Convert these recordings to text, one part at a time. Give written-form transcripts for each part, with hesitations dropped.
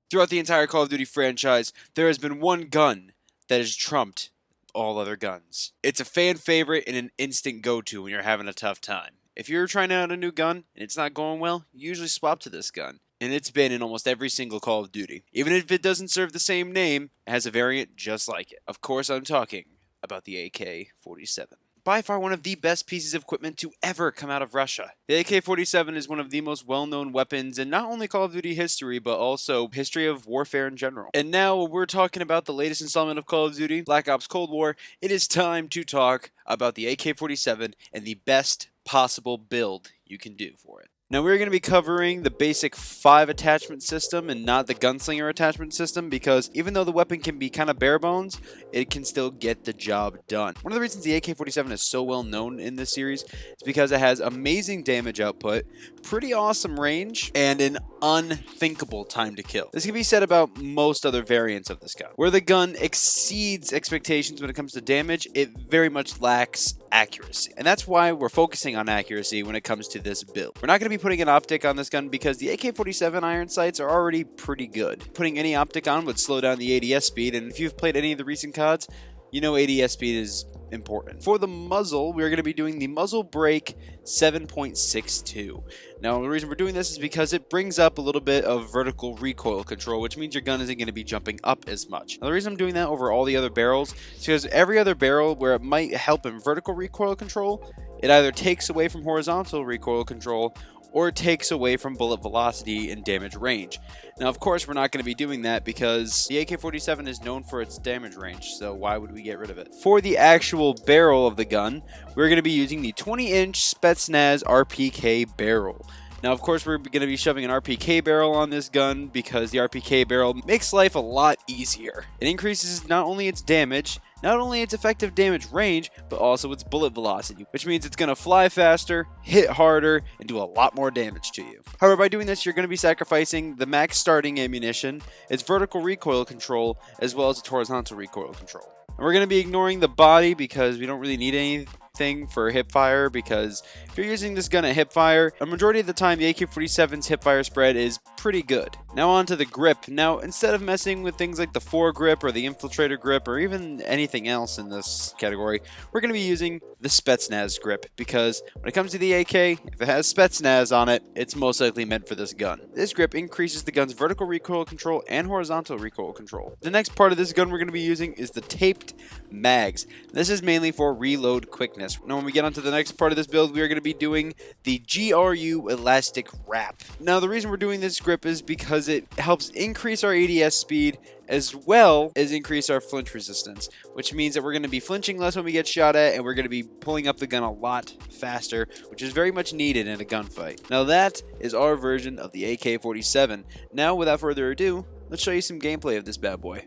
Throughout the entire Call of Duty franchise, there has been one gun that has trumped all other guns. It's a fan favorite and an instant go-to when you're having a tough time. If you're trying out a new gun and it's not going well, you usually swap to this gun. And it's been in almost every single Call of Duty. Even if it doesn't serve the same name, it has a variant just like it. Of course, I'm talking about the AK-47. By far one of the best pieces of equipment to ever come out of Russia. The AK-47 is one of the most well-known weapons in not only Call of Duty history, but also history of warfare in general. And now we're talking about the latest installment of Call of Duty, Black Ops Cold War. It is time to talk about the AK-47 and the best possible build you can do for it. Now we're going to be covering the basic 5 attachment system and not the gunslinger attachment system, because even though the weapon can be kind of bare bones, it can still get the job done. One of the reasons the AK-47 is so well known in this series is because it has amazing damage output, pretty awesome range, and an unthinkable time to kill. This can be said about most other variants of this gun. Where the gun exceeds expectations when it comes to damage, it very much lacks accuracy. And that's why we're focusing on accuracy when it comes to this build. We're not going to be putting an optic on this gun because the AK-47 iron sights are already pretty good. Putting any optic on would slow down the ADS speed, and if you've played any of the recent CODs, you know ADS speed is important. For the muzzle, we're going to be doing the muzzle brake 7.62. Now, the reason we're doing this is because it brings up a little bit of vertical recoil control, which means your gun isn't going to be jumping up as much. Now, the reason I'm doing that over all the other barrels is because every other barrel where it might help in vertical recoil control, it either takes away from horizontal recoil control or it takes away from bullet velocity and damage range. Now, of course, we're not going to be doing that because the AK-47 is known for its damage range, so why would we get rid of it? For the actual barrel of the gun, we're going to be using the 20-inch Spetsnaz RPK barrel. Now, of course, we're going to be shoving an RPK barrel on this gun because the RPK barrel makes life a lot easier. It increases not only its damage, not only its effective damage range, but also its bullet velocity, which means it's going to fly faster, hit harder, and do a lot more damage to you. However, by doing this, you're going to be sacrificing the max starting ammunition, its vertical recoil control, as well as its horizontal recoil control. And we're going to be ignoring the body because we don't really need anything for hipfire, because if you're using this gun at hipfire, a majority of the time the AK-47's hipfire spread is pretty good. Now on to the grip. Now, instead of messing with things like the foregrip or the infiltrator grip or even anything else in this category, we're going to be using the Spetsnaz grip, because when it comes to the AK, if it has Spetsnaz on it, it's most likely meant for this gun. This grip increases the gun's vertical recoil control and horizontal recoil control. The next part of this gun we're going to be using is the taped mags. This is mainly for reload quickness. Now when we get onto the next part of this build, we are going to be doing the GRU elastic wrap. Now the reason we're doing this grip is because it helps increase our ADS speed as well as increase our flinch resistance, which means that we're going to be flinching less when we get shot at, and we're going to be pulling up the gun a lot faster, which is very much needed in a gunfight. Now that is our version of the AK-47. Now without further ado, let's show you some gameplay of this bad boy.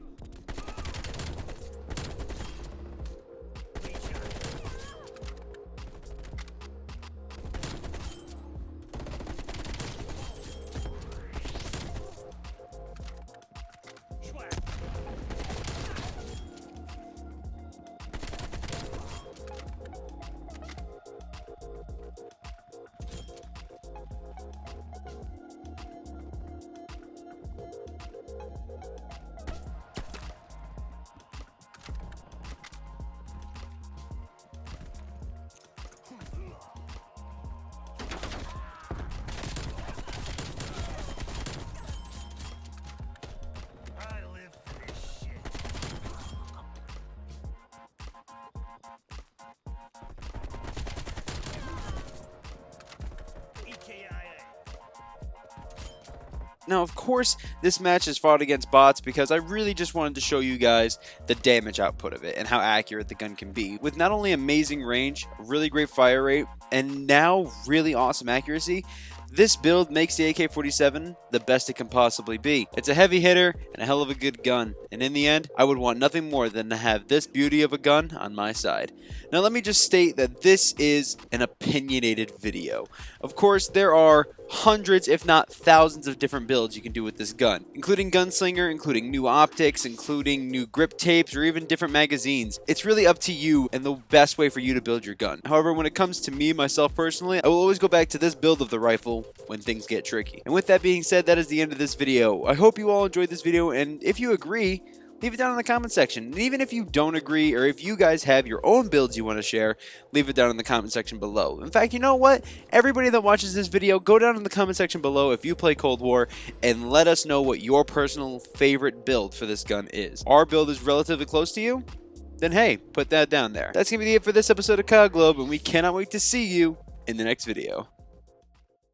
Now, of course, this match is fought against bots because I really just wanted to show you guys the damage output of it and how accurate the gun can be. With not only amazing range, really great fire rate, and now really awesome accuracy, this build makes the AK-47 the best it can possibly be. It's a heavy hitter and a hell of a good gun, and in the end, I would want nothing more than to have this beauty of a gun on my side. Now let me just state that this is an opinionated video. Of course, there are hundreds, if not thousands of different builds you can do with this gun, including gunslinger, including new optics, including new grip tapes, or even different magazines. It's really up to you and the best way for you to build your gun. However, when it comes to me, myself personally, I will always go back to this build of the rifle when things get tricky. And with that being said, that is the end of this video. I hope you all enjoyed this video, and if you agree, leave it down in the comment section. And even if you don't agree, or if you guys have your own builds you want to share, leave it down in the comment section below. In fact, you know what? Everybody that watches this video, go down in the comment section below if you play Cold War, and let us know what your personal favorite build for this gun is. Our build is relatively close to you? Then hey, put that down there. That's going to be it for this episode of COD Globe, and we cannot wait to see you in the next video.